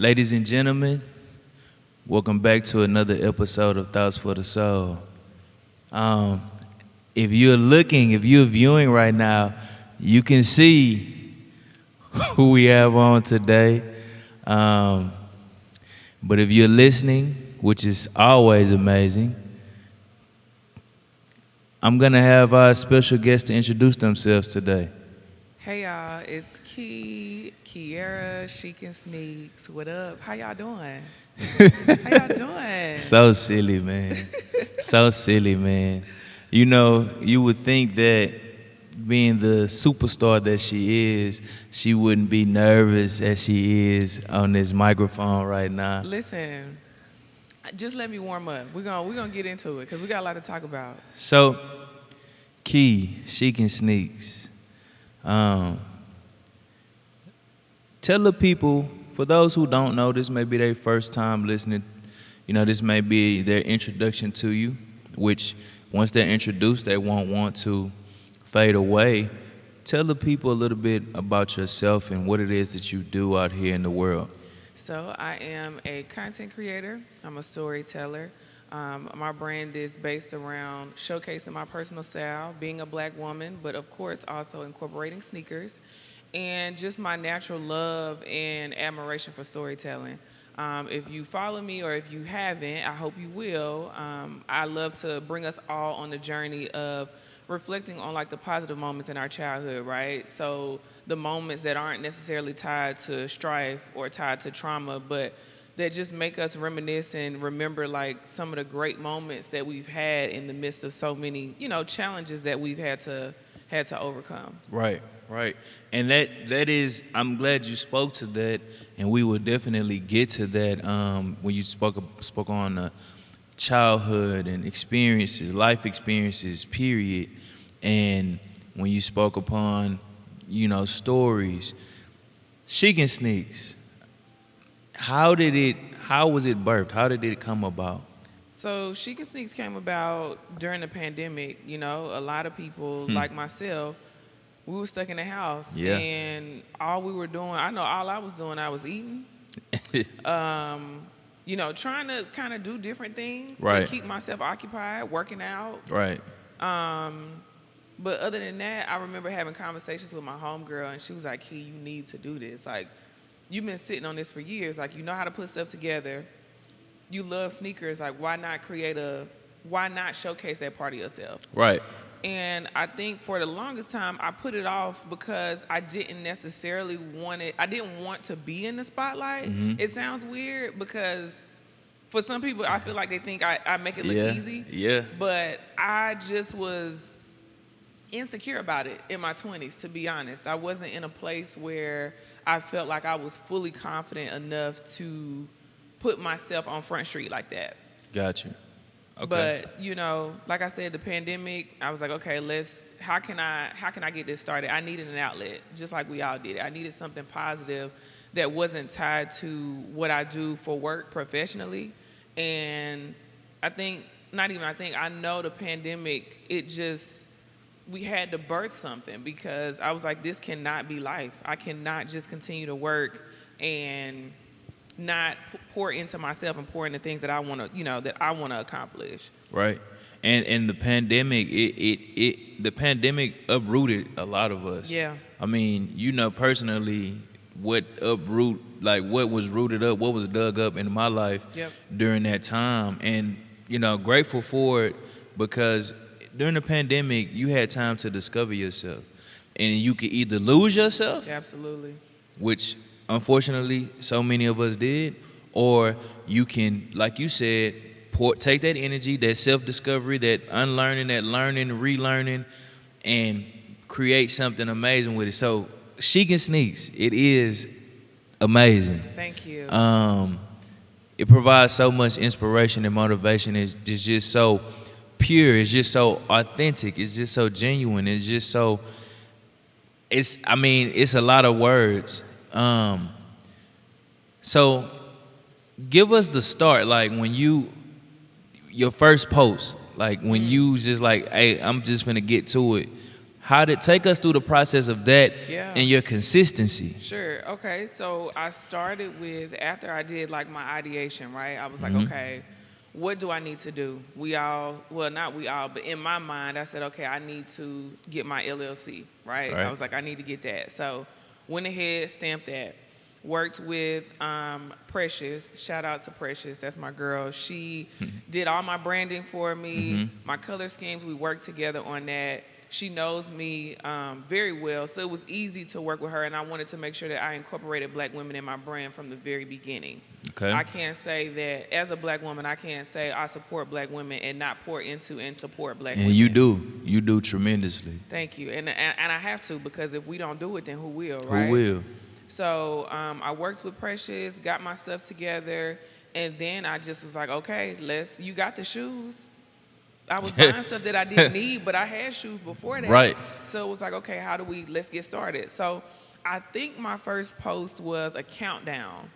Ladies and gentlemen, welcome back to another episode of Thoughts for the Soul. Um, if you're viewing right now, you can see who we have on today. But if you're listening, which is always amazing, I'm going to have our special guests to introduce themselves today. Hey y'all, it's Kiera, ChicInSneaks. What up? How y'all doing? How y'all doing? So silly, man. So silly, man. You know, you would think that being the superstar that she is, she wouldn't be nervous as she is on this microphone right now. Listen, just let me warm up. We're gonna get into it because we got a lot to talk about. So, ChicInSneaks. Tell the people, for those who don't know, this may be their first time listening. You know, this may be their introduction to you, which once they're introduced, they won't want to fade away. Tell the people a little bit about yourself and what it is that you do out here in the world. So I am a content creator. I'm a storyteller. My brand is based around showcasing my personal style, being a black woman, but of course also incorporating sneakers, and just my natural love and admiration for storytelling. If you follow me or if you haven't, I hope you will. I love to bring us all on the journey of reflecting on like the positive moments in our childhood, right? So the moments that aren't necessarily tied to strife or tied to trauma, but that just make us reminisce and remember like some of the great moments that we've had in the midst of so many, challenges that we've had to overcome. Right. And that is, I'm glad you spoke to that, and we will definitely get to that when you spoke on childhood and experiences, life experiences, period. And when you spoke upon, stories, ChicInSneaks. How was it birthed? How did it come about? So ChicInSneaks came about during the pandemic. A lot of people like myself, we were stuck in the house, and all we were doing, all I was doing, I was eating, trying to kind of do different things to keep myself occupied, working out. Right. But other than that, I remember having conversations with my homegirl, and she was like, "Key, you need to do this. Like, you've been sitting on this for years. Like, you know how to put stuff together. You love sneakers. Like, why not showcase that part of yourself?" Right. And I think for the longest time, I put it off because I didn't necessarily I didn't want to be in the spotlight. Mm-hmm. It sounds weird because for some people, I feel like they think I make it look easy. Yeah. But I just was insecure about it in my 20s, to be honest. I wasn't in a place where I felt like I was fully confident enough to put myself on Front Street like that. Got you. Okay. But, like I said, the pandemic, I was like, okay, how can I get this started? I needed an outlet, just like we all did. I needed something positive that wasn't tied to what I do for work professionally. And I know the pandemic, we had to birth something because I was like, this cannot be life. I cannot just continue to work and not pour into myself and pour into things that I want to accomplish. Right. And the pandemic, the pandemic uprooted a lot of us. Yeah. I mean, personally, what was rooted up, what was dug up in my life during that time, and grateful for it because during the pandemic, you had time to discover yourself, and you could either lose yourself, absolutely, which unfortunately so many of us did, or you can, like you said, take that energy, that self-discovery, that unlearning, that learning, relearning, and create something amazing with it. So ChicInSneaks, it is amazing. Thank you. It provides so much inspiration and motivation. It's just so pure. It's just so authentic. It's just so genuine. It's just so. It's a lot of words. So give us the start. Like when your first post. Like when you was just like, hey, I'm just finna get to it. How did take us through the process of that Yeah. and your consistency? Sure. Okay. So I started with, after I did like my ideation, right? I was like, Mm-hmm. okay, what do I need to do? We all, well, not we all, but in my mind, I said, okay, I need to get my LLC, right? I Right. was like, I need to get that. So went ahead, stamped that. Worked with Precious. Shout out to Precious. That's my girl. She did all my branding for me, my color schemes. We worked together on that. She knows me very well, so it was easy to work with her, and I wanted to make sure that I incorporated black women in my brand from the very beginning. Okay. I can't say that, as a black woman, I can't say I support black women and not pour into and support black women. And you do tremendously. Thank you. And I have to, because if we don't do it, then who will, right? Who will? So I worked with Precious, got my stuff together, and then I just was like, okay, you got the shoes. I was buying stuff that I didn't need, but I had shoes before that. Right. So it was like, okay, let's get started. So I think my first post was a countdown.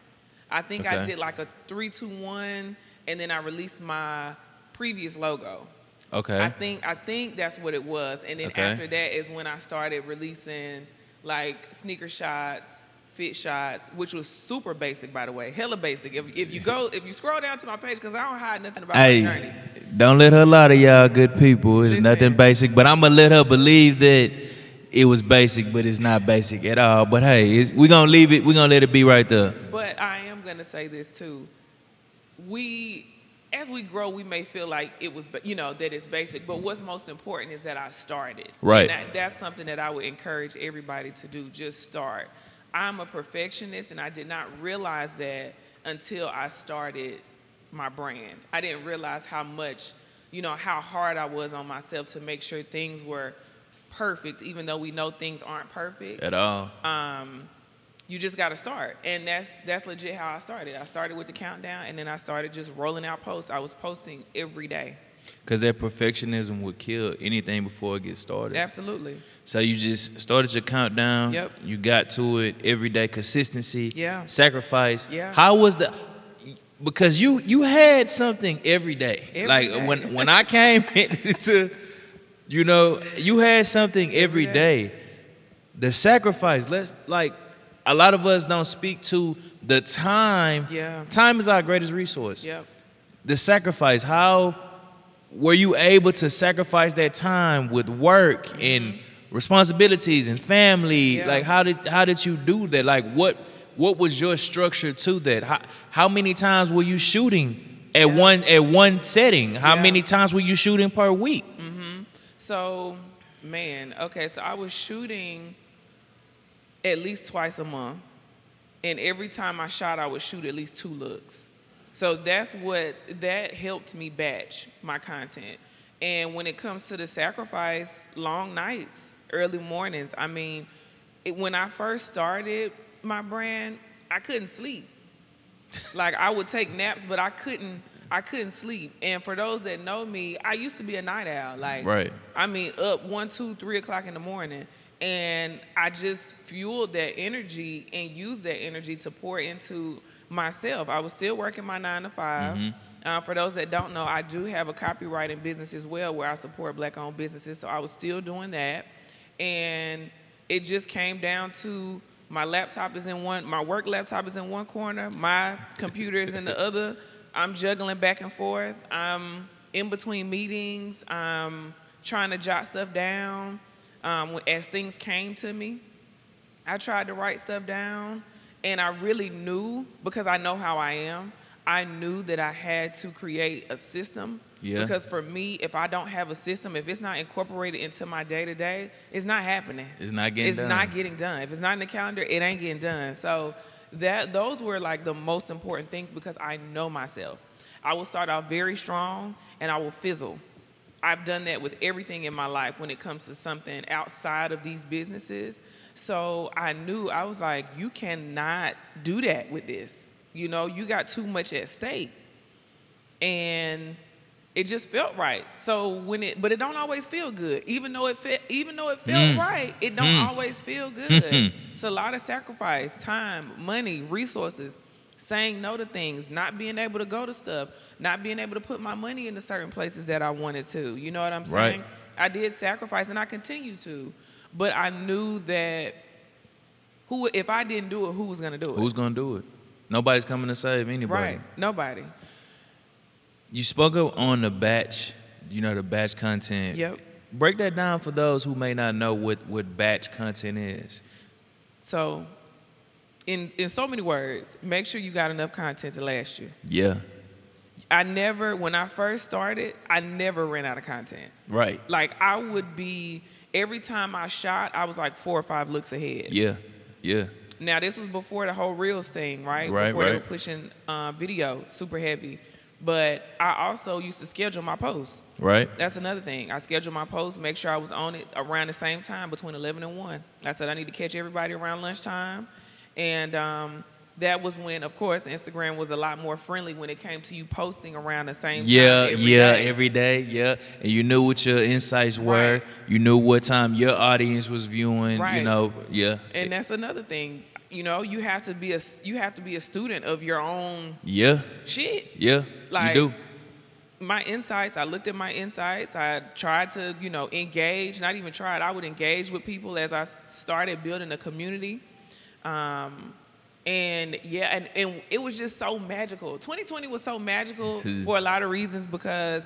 I think I Okay. did like a 3, 2, 1, and then I released my previous logo. Okay. I think that's what it was. And then Okay. after that is when I started releasing like sneaker shots, fit shots, which was super basic, by the way, hella basic. If you scroll down to my page, because I don't hide nothing about my journey. Don't let her lie to y'all good people. It's Listen. nothing basic, but I'm gonna let her believe that it was basic, but it's not basic at all. But hey, we're gonna leave it. We're gonna let it be right there. But I am gonna say this too. As we grow, we may feel like it was, that it's basic. But what's most important is that I started. Right. And that's something that I would encourage everybody to do. Just start. I'm a perfectionist, and I did not realize that until I started my brand. I didn't realize how much, how hard I was on myself to make sure things were perfect, even though we know things aren't perfect. At all. You just got to start. And that's legit how I started. I started with the countdown, and then I started just rolling out posts. I was posting every day. Because that perfectionism would kill anything before it gets started. Absolutely. So you just started your countdown. Yep. You got to it every day. Consistency. Yeah. Sacrifice. Yeah. How was because you had something every day. Every day. When I came into, you had something every day. The sacrifice. A lot of us don't speak to the time. Yeah. Time is our greatest resource. Yep. The sacrifice. How were you able to sacrifice that time with work and responsibilities and family? Yeah. Like how did you do that? Like what was your structure to that? How many times were you shooting at one setting? How Yeah. many times were you shooting per week? So, so I was shooting at least twice a month. And every time I shot, I would shoot at least 2 looks. So that helped me batch my content. And when it comes to the sacrifice, long nights, early mornings, when I first started my brand, I couldn't sleep. Like I would take naps, but I couldn't sleep. And for those that know me, I used to be a night owl. Right. Up 1, 2, 3 o'clock in the morning. And I just fueled that energy and used that energy to pour into myself. I was still working my 9 to 5. For those that don't know, I do have a copywriting business as well where I support black-owned businesses. So I was still doing that. And it just came down to my laptop is in my work laptop is in one corner, my computer is in the other. I'm juggling back and forth. I'm in between meetings. I'm trying to jot stuff down. As things came to me, I tried to write stuff down, and I really knew, because I know how I am, I knew that I had to create a system. Yeah. Because for me, if I don't have a system, if it's not incorporated into my day-to-day, it's not happening. It's not getting done. It's not getting done. If it's not in the calendar, it ain't getting done. So those were like the most important things because I know myself. I will start off very strong, and I will fizzle. I've done that with everything in my life when it comes to something outside of these businesses. So I knew, I was like, you cannot do that with this. You got too much at stake. And it just felt right. So but it don't always feel good. Even though it felt right, it don't always feel good. It's a lot of sacrifice, time, money, resources. saying no to things, not being able to go to stuff, not being able to put my money into certain places that I wanted to. You know what I'm saying? Right. I did sacrifice, and I continue to. But I knew that if I didn't do it, who was going to do it? Who's gonna do it? Nobody's coming to save anybody. Right. Nobody. You spoke up on the batch, the batch content. Yep. Break that down for those who may not know what batch content is. So, in so many words, make sure you got enough content to last you. Yeah. When I first started, I never ran out of content. Right. Like, I would be, every time I shot, I was like 4 or 5 looks ahead. Yeah. Yeah. Now, this was before the whole Reels thing, right? Right, before they right. were pushing video super heavy. But I also used to schedule my posts. Right. That's another thing. I scheduled my posts, make sure I was on it around the same time, between 11 and 1. I said I need to catch everybody around lunchtime. And that was when, of course, Instagram was a lot more friendly when it came to you posting around the same time every day, yeah. And you knew what your insights were. Right. You knew what time your audience was viewing, Right. yeah. And that's another thing. You have to be a student of your own shit. Yeah, Like, you do. My insights, I looked at my insights. I tried to, engage, not even tried. I would engage with people as I started building a community. And it was just so magical. 2020 was so magical for a lot of reasons, because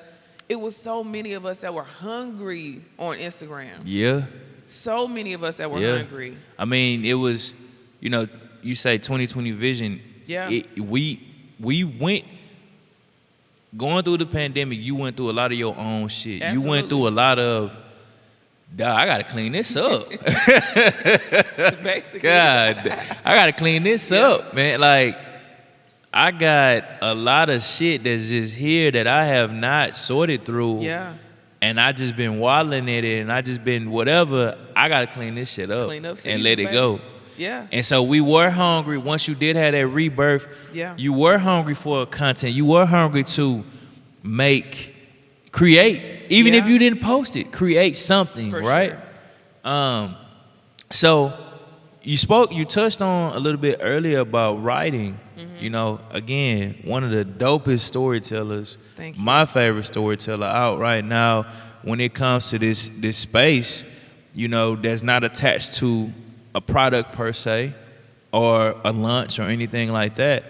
it was so many of us that were hungry on Instagram. Yeah. So many of us that were hungry. I mean, it was, you say 2020 vision. Yeah. We went, going through the pandemic, you went through a lot of your own shit. Absolutely. You went through a lot of, I got to clean this up. Basically. God, I got to clean this up, man. Like, I got a lot of shit that's just here that I have not sorted through. Yeah. And I just been waddling at it, and I just been whatever. I got to clean this shit up, Clean up and let it go. Yeah. And so we were hungry. Once you did have that rebirth, you were hungry for content. You were hungry to create. Even if you didn't post it, create something, For right? Sure. So you touched on a little bit earlier about writing. Again, one of the dopest storytellers. Thank you. My favorite storyteller out right now when it comes to this space, that's not attached to a product per se or a lunch or anything like that.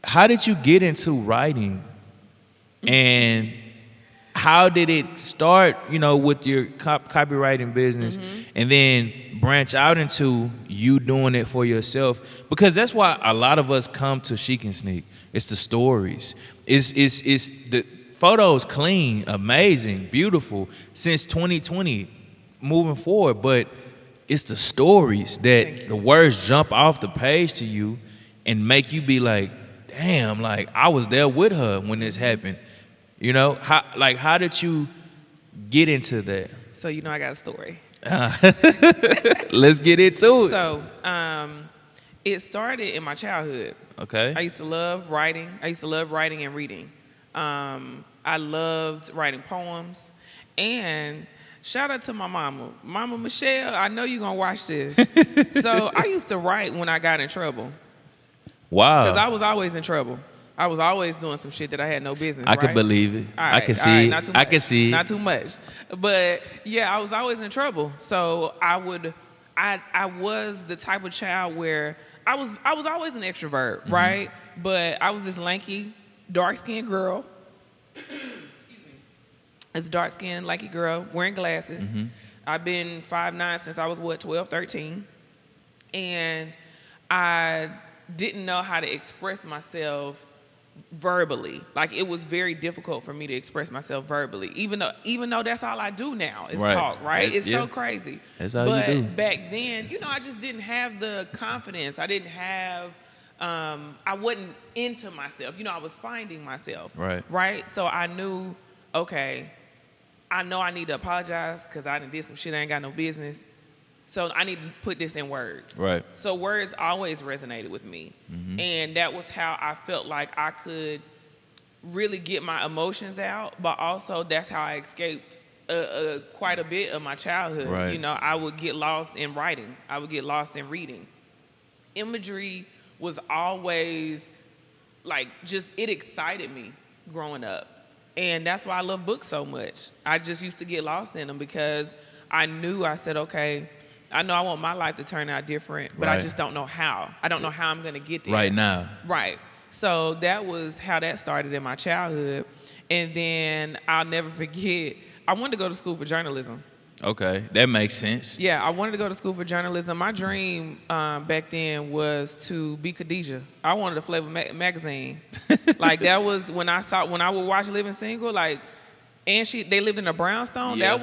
How did you get into writing? And how did it start, with your copywriting business, and then branch out into you doing it for yourself? Because that's why a lot of us come to ChicInSneaks. It's the stories. It's the photos clean, amazing, beautiful since 2020 moving forward. But it's the stories that the words jump off the page to you and make you be like, damn, like I was there with her when this happened. How did you get into that? So I got a story. Let's get into it. So it started in my childhood. Okay. I used to love writing. I used to love writing and reading. I loved writing poems. And shout out to my mama. Mama Michelle, I know you're going to watch this. So I used to write when I got in trouble. Wow. Because I was always in trouble. I was always doing some shit that I had no business. I could believe it. I can see it. I can see it. Not too much. But yeah, I was always in trouble. So I was the type of child where I was always an extrovert, right? But I was this lanky, dark-skinned girl. Excuse me. This dark-skinned, lanky girl wearing glasses. I've been 5'9" since I was 12, 13. And I didn't know how to express myself verbally. Like, it was very difficult for me to express myself verbally, even though that's all I do now is talk, right? It's so crazy. That's all you do. But back then, I just didn't have the confidence. I didn't have, I wasn't into myself. I was finding myself. Right? So I knew, okay, I know I need to apologize because I did some shit I ain't got no business. So I need to put this in words. Right. So words always resonated with me. And that was how I felt like I could really get my emotions out, but also that's how I escaped quite a bit of my childhood. Right. I would get lost in writing. I would get lost in reading. Imagery was always like just it excited me growing up. And that's why I love books so much. I just used to get lost in them because I said, okay, I know I want my life to turn out different, but I just don't know how. I don't know how I'm going to get there. Right now. Right. So that was how that started in my childhood. And then I'll never forget, I wanted to go to school for journalism. Okay, that makes sense. Yeah, I wanted to go to school for journalism. My dream back then was to be Khadijah. I wanted a Flavor magazine. Like that was when I would watch Living Single, like, and they lived in a brownstone. Yeah,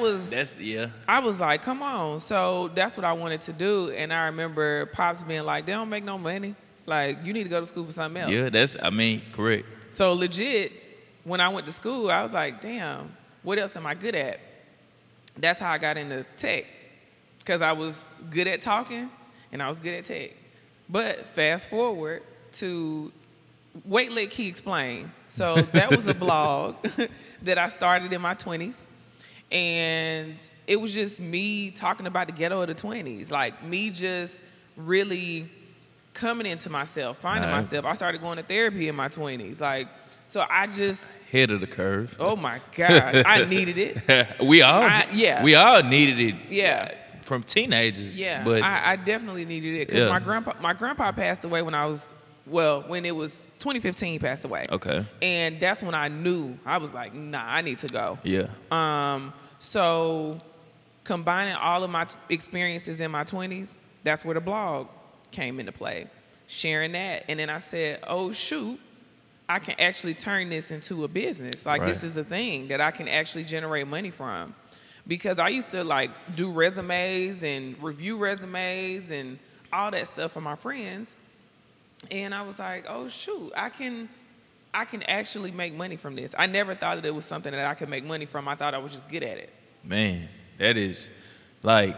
I was like, come on. So that's what I wanted to do. And I remember Pops being like, they don't make no money. Like, you need to go to school for something else. Yeah, correct. So legit, when I went to school, I was like, damn, what else am I good at? That's how I got into tech, because I was good at talking and I was good at tech. But fast forward to Wait Let Key Explain. So that was a blog that I started in my 20s. And it was just me talking about the ghetto of the 20s. Like me just really coming into myself, finding myself. I started going to therapy in my 20s. Like, so I just... Head of the curve. Oh my gosh, I needed it. We all needed it. Yeah. From teenagers. Yeah, but I definitely needed it because my grandpa passed away when it was 2015 passed away. Okay. And that's when I knew, I was like, nah, I need to go. Yeah. So combining all of my experiences in my 20s, that's where the blog came into play. Sharing that. And then I said, oh shoot, I can actually turn this into a business. Like this is a thing that I can actually generate money from. Because I used to like do resumes and review resumes and all that stuff for my friends. And I was like, oh shoot, I can actually make money from this. I never thought that it was something that I could make money from. I thought I was just good at it. Man, that is like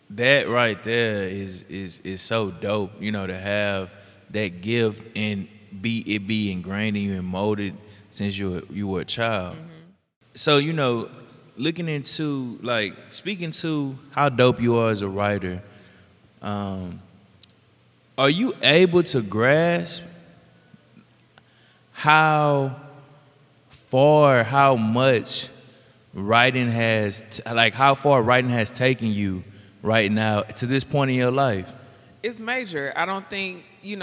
that right there is so dope, you know, to have that gift and be ingrained in you and molded since you were a child. Mm-hmm. So, you know, looking into, like, speaking to how dope you are as a writer, are you able to grasp how much writing how far writing has taken you right now to this point in your life? It's major. I don't think, we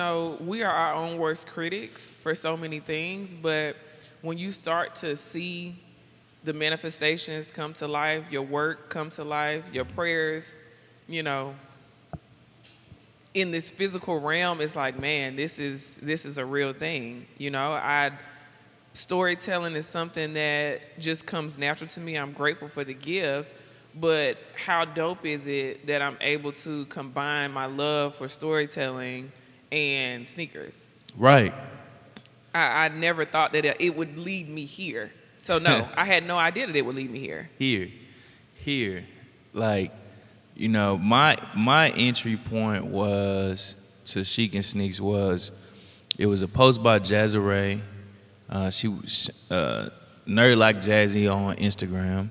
are our own worst critics for so many things, but when you start to see the manifestations come to life, your work come to life, your prayers, in this physical realm, it's like, man, this is a real thing. Storytelling is something that just comes natural to me. I'm grateful for the gift, but how dope is it that I'm able to combine my love for storytelling and sneakers? Right. I never thought that it would lead me here. So no, I had no idea that it would lead me here. Here. Like, my entry point was to ChicInSneaks it was a post by Jazzy Ray. She was Nerd Like Jazzy on Instagram.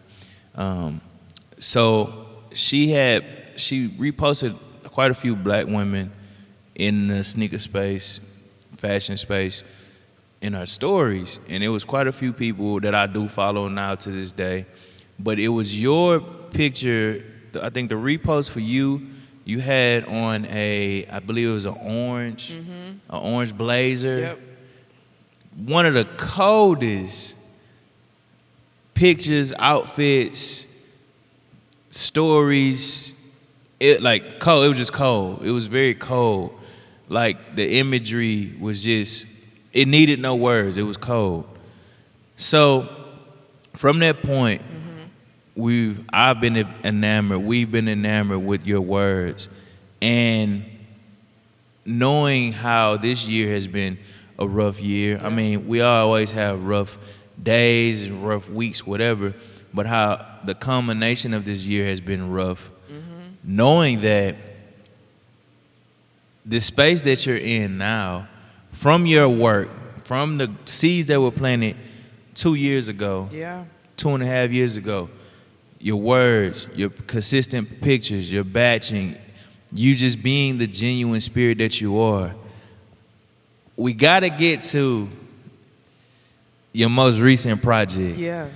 So she reposted quite a few black women in the sneaker space, fashion space, in her stories. And it was quite a few people that I do follow now to this day. But it was your picture, I think the repost for you had on I believe it was an orange blazer. Yep. One of the coldest pictures, outfits, stories. It was just cold. It was very cold. Like the imagery was just, it needed no words. It was cold. So from that point, I've been enamored. We've been enamored with your words, and knowing how this year has been a rough year. Yeah. I mean, we always have rough days and rough weeks, whatever, but how the culmination of this year has been rough. Knowing that the space that you're in now, from your work, from the seeds that were planted 2 years ago, 2.5 years ago, your words, your consistent pictures, your batching, you just being the genuine spirit that you are. We gotta get to your most recent project. Yeah.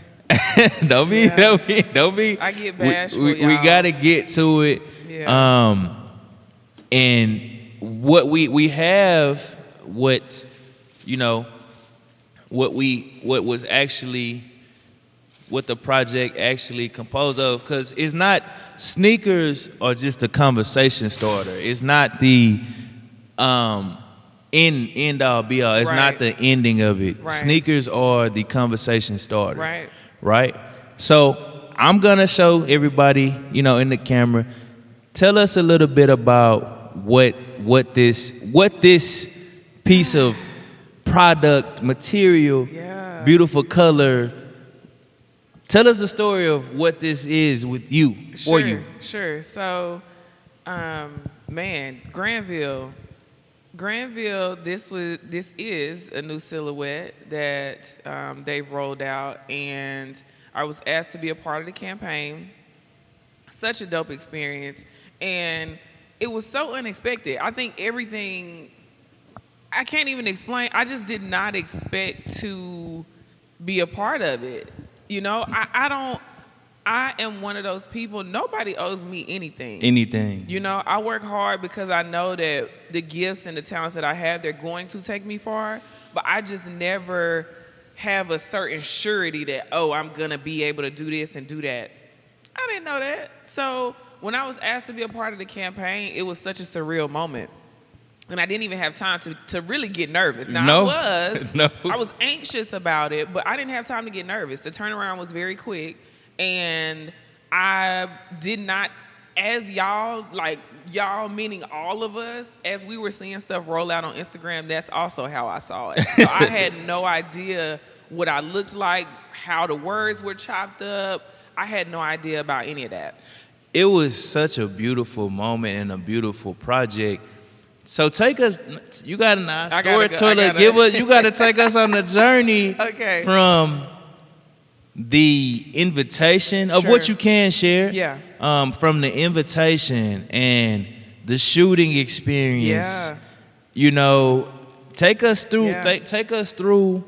Don't be. I get bashful, We y'all. gotta get to it. Yeah. And what we have, what you know, what the project actually composed of, because it's not, sneakers are just a conversation starter. It's not the end all be all. It's Right. not the ending of it. Right. Sneakers are the conversation starter. Right. So I'm gonna show everybody, in the camera. Tell us a little bit about what this piece of product material, Yeah. beautiful color. Tell us the story of what this is with you, for you. Sure. So, man, Granville, this is a new silhouette that they've rolled out, and I was asked to be a part of the campaign. Such a dope experience, and it was so unexpected. I think everything, I can't even explain. I just did not expect to be a part of it. I am one of those people, nobody owes me anything. I work hard because I know that the gifts and the talents that I have, they're going to take me far, but I just never have a certain surety that, I'm going to be able to do this and do that. I didn't know that. So when I was asked to be a part of the campaign, it was such a surreal moment. And I didn't even have time to really get nervous. Now, I was anxious about it, but I didn't have time to get nervous. The turnaround was very quick, and I did not, as y'all meaning all of us, as we were seeing stuff roll out on Instagram, that's also how I saw it. So I had no idea what I looked like, how the words were chopped up. I had no idea about any of that. It was such a beautiful moment and a beautiful project. So take us. You got an storyteller. You got to take us on the journey. Okay. From the invitation of what you can share. Yeah. From the invitation and the shooting experience. Yeah. Take us through. Yeah. Take us through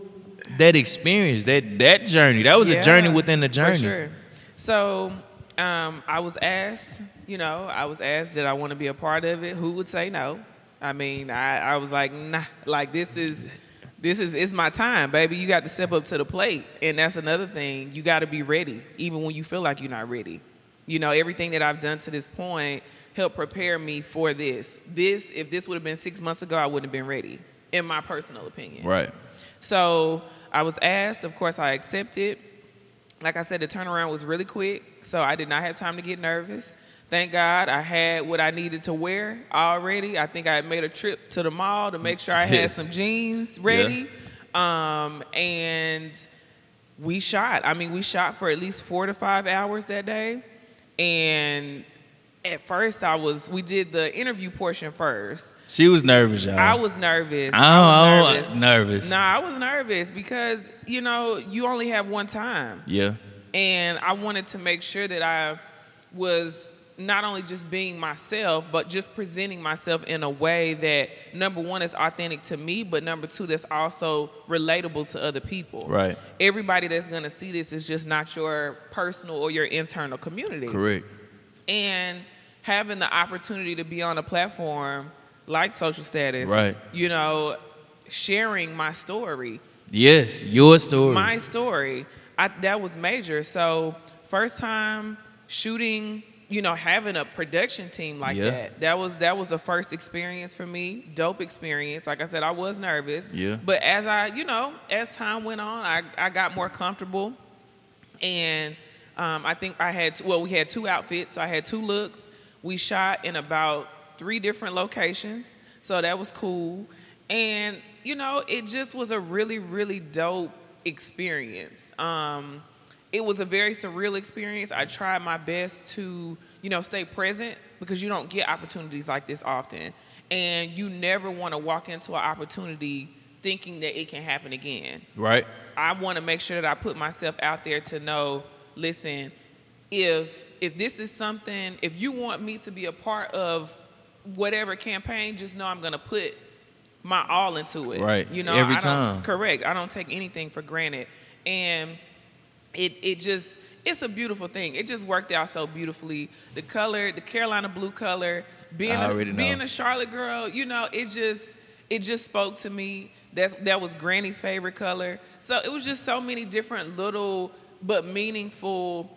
that experience. That journey. That was a journey within the journey. For sure. So I was asked. I was asked, did I want to be a part of it? Who would say no? I mean, I was like, nah, like this is it's my time, baby. You got to step up to the plate. And that's another thing. You got to be ready, even when you feel like you're not ready. Everything that I've done to this point helped prepare me for this. If this would have been 6 months ago, I wouldn't have been ready, in my personal opinion. Right. So I was asked, of course I accepted. Like I said, the turnaround was really quick, so I did not have time to get nervous. Thank God I had what I needed to wear already. I think I had made a trip to the mall to make sure I had some jeans ready. Yeah. And we shot. We shot for at least 4 to 5 hours that day. And at first we did the interview portion first. She was nervous, y'all. I was nervous. Nervous. Nah, I was nervous because, you only have one time. Yeah. And I wanted to make sure that I was not only just being myself, but just presenting myself in a way that, number one, is authentic to me, but number two, that's also relatable to other people. Right. Everybody that's going to see this is just not your personal or your internal community. Correct. And having the opportunity to be on a platform like Social Status, right, sharing my story. Yes, your story. My story. That was major. So first time shooting, having a production team like that. That was a first experience for me. Dope experience. Like I said, I was nervous. Yeah. But as as time went on, I got more comfortable. And I think we had 2 outfits. So I had 2 looks. We shot in about 3 different locations. So that was cool. And, it just was a really, really dope experience. It was a very surreal experience. I tried my best to, stay present because you don't get opportunities like this often. And you never want to walk into an opportunity thinking that it can happen again. Right. I want to make sure that I put myself out there to know, listen, if this is something, if you want me to be a part of whatever campaign, just know I'm gonna put my all into it. Right. You know, Every I don't, time. correct. I don't take anything for granted, and it just, it's a beautiful thing. It just worked out so beautifully. The color, the Carolina blue color, being a Charlotte girl, you know, it just spoke to me. That was Granny's favorite color. So it was just so many different little but meaningful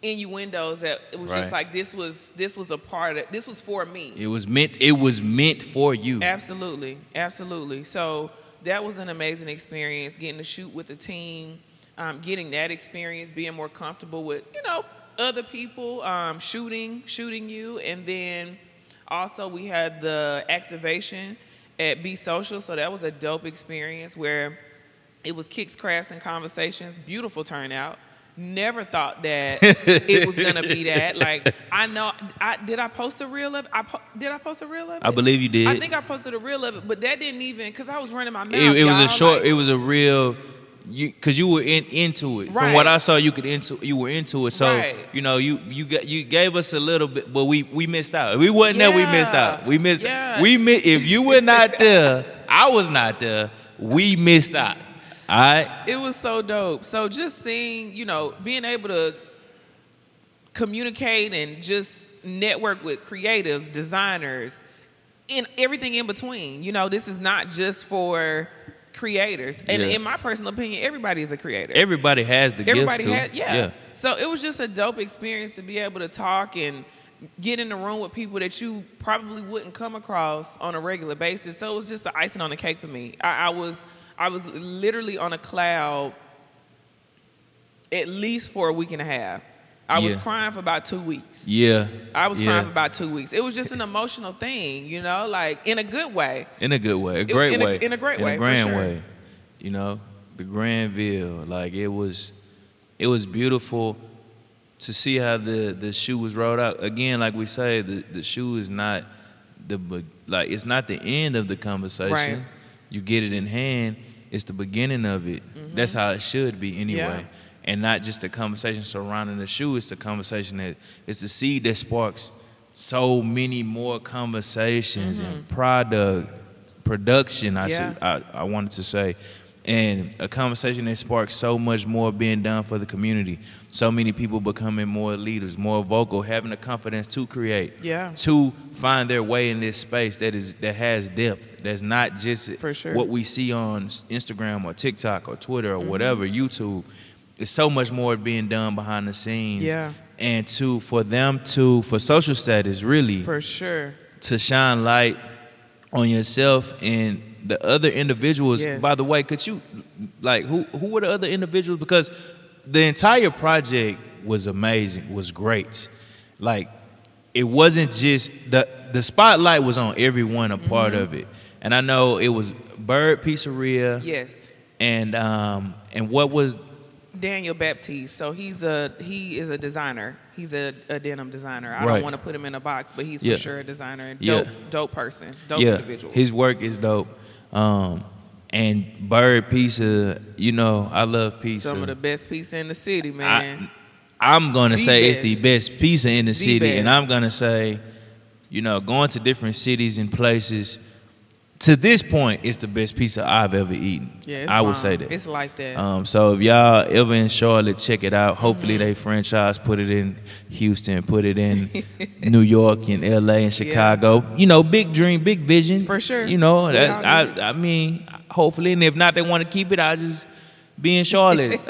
innuendos that it was just like this was a part of, this was for me. It was meant for you. Absolutely. So that was an amazing experience, getting to shoot with the team, getting that experience, being more comfortable with, you know, other people shooting you. And then also we had the activation at Be Social, so that was a dope experience where it was kicks, crafts, and conversations. Beautiful turnout. Never thought that it was gonna be that. Like, I know, did I post a reel of it? Did I post a reel of it? I believe you did. I think I posted a reel of it, but that didn't even, because I was running my mouth. It was a short. Like, it was a real. Because you were into it. Right. From what I saw, you were into it. So Right. you know, you gave us a little bit, but we missed out. If we wasn't there, we missed out. We missed. Yeah. If you were not there, I was not there. We missed out. All right. It was so dope. So just seeing, you know, being able to communicate and just network with creatives, designers, and everything in between. You know, this is not just for creators. And in my personal opinion, everybody is a creator. Everybody has the gifts too. Yeah. So it was just a dope experience to be able to talk and get in the room with people that you probably wouldn't come across on a regular basis. So it was just the icing on the cake for me. I was literally on a cloud at least for a week and a half. I was crying for about 2 weeks. I was crying for about 2 weeks. It was just an emotional thing, you know, like in a good way. In a good way, a great way. In a great way, in a grand for sure. way. You know, the Granville, like it was beautiful to see how the shoe was rolled out. Again, like we say, the shoe is not it's not the end of the conversation. Right. You get it in hand, it's the beginning of it. Mm-hmm. That's how it should be anyway. Yeah. And not just the conversation surrounding the shoe, it's the conversation it's the seed that sparks so many more conversations and production, I wanted to say. And a conversation that sparks so much more being done for the community. So many people becoming more leaders, more vocal, having the confidence to create, to find their way in this space that has depth. That's not just what we see on Instagram or TikTok or Twitter or whatever, YouTube. It's so much more being done behind the scenes. Yeah. And for social status, really. For sure. To shine light on yourself and the other individuals. Yes. By the way, could you, like, who were the other individuals? Because the entire project was amazing, was great. Like, it wasn't just, the spotlight was on everyone a part of it. And I know it was Bird Pizzeria. Yes. And what was Daniel Baptiste. So he is a designer. He's a denim designer. I don't want to put him in a box, but he's for sure a designer and dope person, dope individual. His work is dope. And Bird Pizza, you know, I love pizza. Some of the best pizza in the city, man. I'm going to say it's the best pizza in the city. And I'm going to say, you know, going to different cities and places, to this point, it's the best pizza I've ever eaten. Yeah, I would say that. It's like that. So if y'all ever in Charlotte, check it out. Hopefully they franchise, put it in Houston, put it in New York and LA and Chicago. You know, big dream, big vision. For sure. You know, I mean, hopefully, and if not, they want to keep it, I'll just be in Charlotte.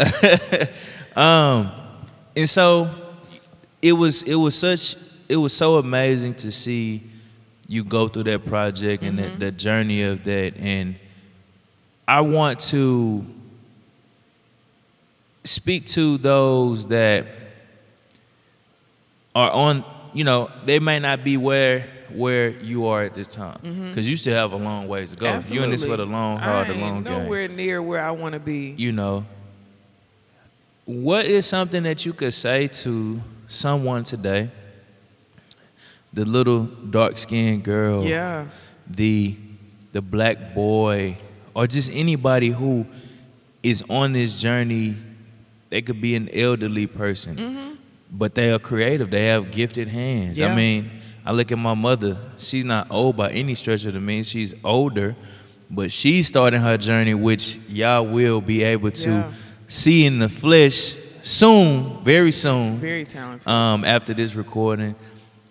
And so it was so amazing to see you go through that project and the journey of that. And I want to speak to those that are on, you know, they may not be where you are at this time, because you still have a long ways to go. Absolutely. You're in this for the long haul, the long game. Nowhere near where I want to be. You know, what is something that you could say to someone today? The little dark-skinned girl, the black boy, or just anybody who is on this journey. They could be an elderly person, but they are creative. They have gifted hands. I mean, I look at my mother. She's not old by any stretch of the means. She's older, but she's starting her journey, which y'all will be able to Yeah. see in the flesh soon, very soon. Very talented. After this recording,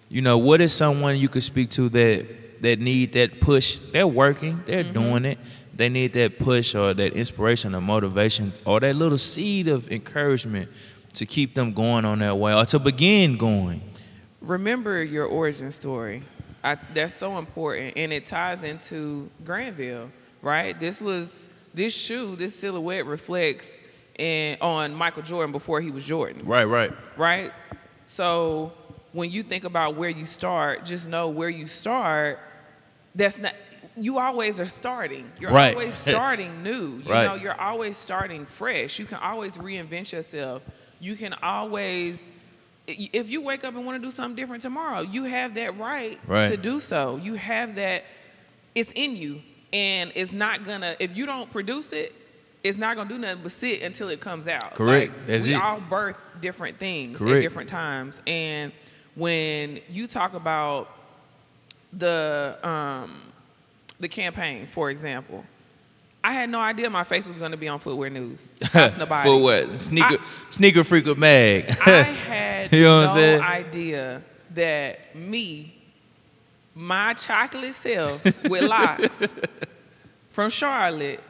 you know, what is someone you could speak to that need that push? They're working, they're doing it. They need that push or that inspiration or motivation or that little seed of encouragement to keep them going on that way or to begin going. Remember your origin story. That's so important, and it ties into Granville, right? This shoe, this silhouette reflects on Michael Jordan before he was Jordan. Right. So when you think about where you start, just know where you start. That's not. You always are starting. You're always starting new. You know, you're always starting fresh. You can always reinvent yourself. You can always, if you wake up and want to do something different tomorrow, you have that right to do so. You have that, it's in you. And it's not gonna, if you don't produce it, it's not gonna do nothing but sit until it comes out. Correct. Like, we all birth different things at different times. And when you talk about the campaign, for example, I had no idea my face was going to be on Footwear News. That's nobody. Footwear, sneaker freaker mag. I had you know no idea that my chocolate self with locks from Charlotte,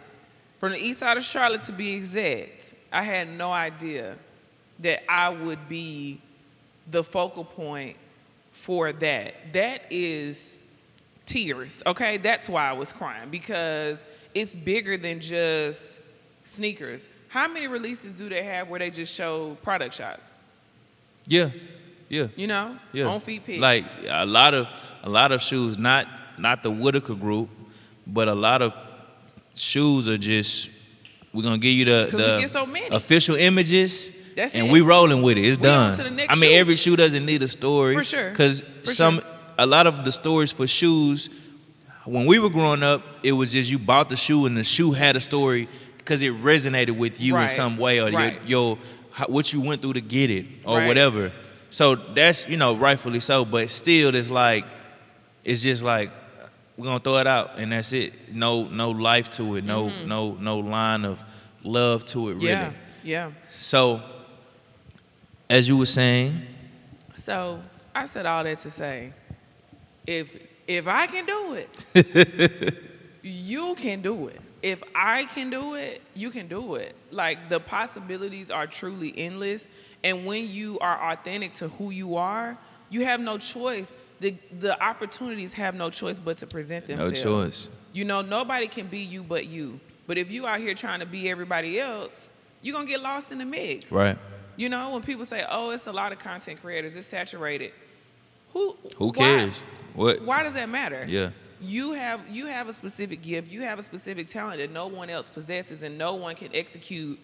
from the east side of Charlotte to be exact, I had no idea that I would be the focal point for that. That is tears, okay? That's why I was crying, because it's bigger than just sneakers. How many releases do they have where they just show product shots? Yeah. You know? Yeah. On feet pics. Like a lot of shoes, not the Whitaker group, but a lot of shoes are just, we're gonna give you we get so many. official images. That's and it. we rolling with it. It's We on done. to the next I mean, shoe. every shoe doesn't need a story. For sure. Because sure. a lot of the stories for shoes, when we were growing up, it was just you bought the shoe and the shoe had a story because it resonated with you in some way, or what you went through to get it, or whatever. So that's, you know, rightfully so. But still, it's just like we're gonna throw it out and that's it. No life to it. No line of love to it. Really. Yeah. So, as you were saying. So I said all that to say, if I can do it, you can do it. If I can do it, you can do it. Like, the possibilities are truly endless. And when you are authentic to who you are, you have no choice. The opportunities have no choice but to present themselves. No choice. You know, nobody can be you but you. But if you out here trying to be everybody else, you're going to get lost in the mix. Right. You know, when people say, oh, it's a lot of content creators, it's saturated. Who cares? Why does that matter? Yeah. You have a specific gift, you have a specific talent that no one else possesses, and no one can execute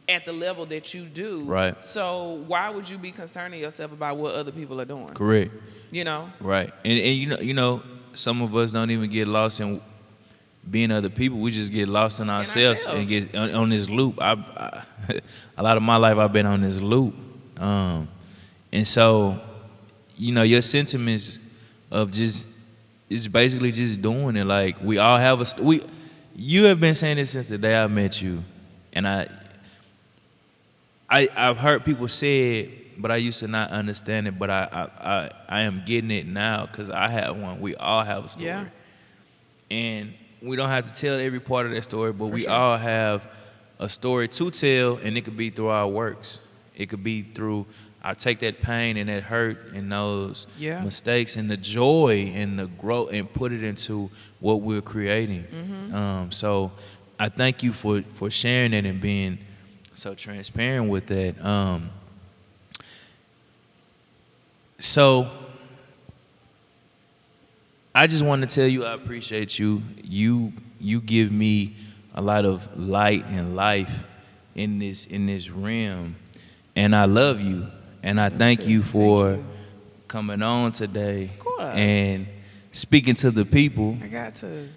at the level that you do. Right. So why would you be concerning yourself about what other people are doing? Correct. You know? Right. And you know, some of us don't even get lost in being other people. We just get lost in ourselves and get on this loop. I a lot of my life I've been on this loop. And so, you know, your sentiments of just, it's basically just doing it. Like, we all have you have been saying this since the day I met you. And I've heard people say it, but I used to not understand it. But I am getting it now because I have one. We all have a story. Yeah. And we don't have to tell every part of that story, but we sure. all have a story to tell, and it could be through our works. It could be through, I take that pain and that hurt and those mistakes and the joy and the growth and put it into what we're creating. Mm-hmm. So I thank you for sharing it and being so transparent with that. So I just want to tell you I appreciate you. You give me a lot of light and life in this realm, and I love you. And I thank you for coming on today. Of course. And speaking to the people. I got to.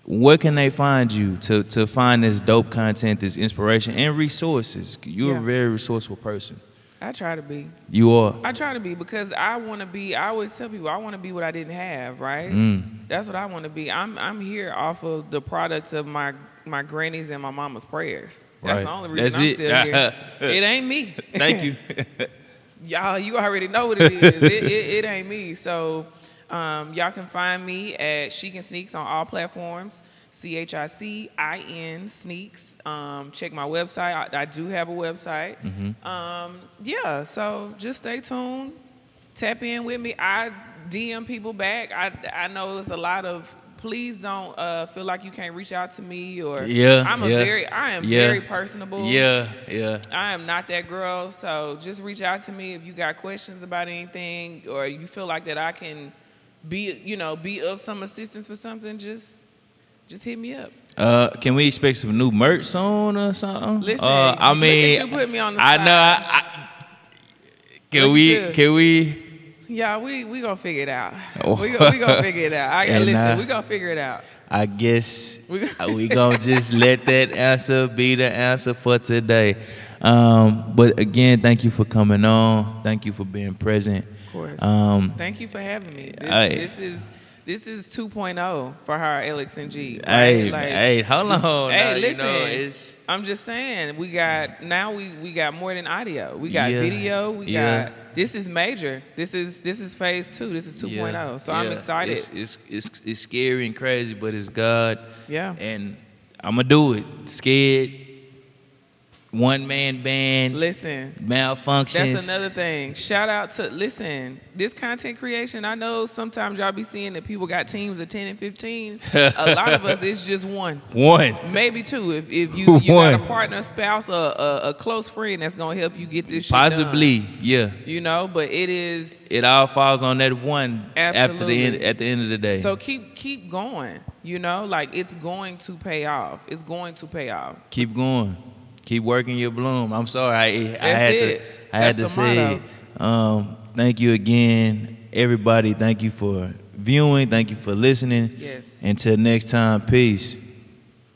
Where can they find you to find this dope content, this inspiration, and resources? You're a very resourceful person. I try to be. You are. I try to be because I want to be. I always tell people I want to be what I didn't have. Right. That's what I want to be. I'm here off of the products of my granny's and my mama's prayers. That's Right. the only reason That's I'm it. still here. It ain't me. Thank you. Y'all, you already know what it is. It ain't me. So y'all can find me at ChicInSneaks on all platforms. ChicInSneaks. Check my website. I do have a website. Yeah, so just stay tuned. Tap in with me. I DM people back. I know it's a lot of. Please don't feel like you can't reach out to me or. Yeah. I am very personable. Yeah. I am not that girl. So just reach out to me if you got questions about anything or you feel like that I can be of some assistance for something. Just hit me up. Can we expect some new merch soon or something? Listen, I mean, look at you put me on the I spot. know. Can we? Yeah, we gonna figure it out. Oh. We gonna figure it out. And, We gonna figure it out. I guess we gonna just let that answer be the answer for today. But again, thank you for coming on. Thank you for being present. Of course. Thank you for having me. This is 2.0 for higherlxng. Right? Hey, hold on. Hey, now, listen. I'm just saying we got more than audio. We got video. We got this is major. This is phase 2. This is 2.0. So I'm excited. It's scary and crazy, but it's God. Yeah. And I'm gonna do it. Scared. One man band. Listen. Malfunctions. That's another thing. Shout out to this content creation. I know sometimes y'all be seeing that people got teams of 10 and 15. A lot of us it's just one. Maybe two. If you got a partner, spouse, or a close friend that's gonna help you get this shit Possibly, done. yeah. But it all falls on that one. Absolutely. At the end of the day. So keep going. It's going to pay off. It's going to pay off. Keep going. Keep working your bloom. I'm sorry. I had to say it. Thank you again, everybody. Thank you for viewing. Thank you for listening. Yes. Until next time, peace.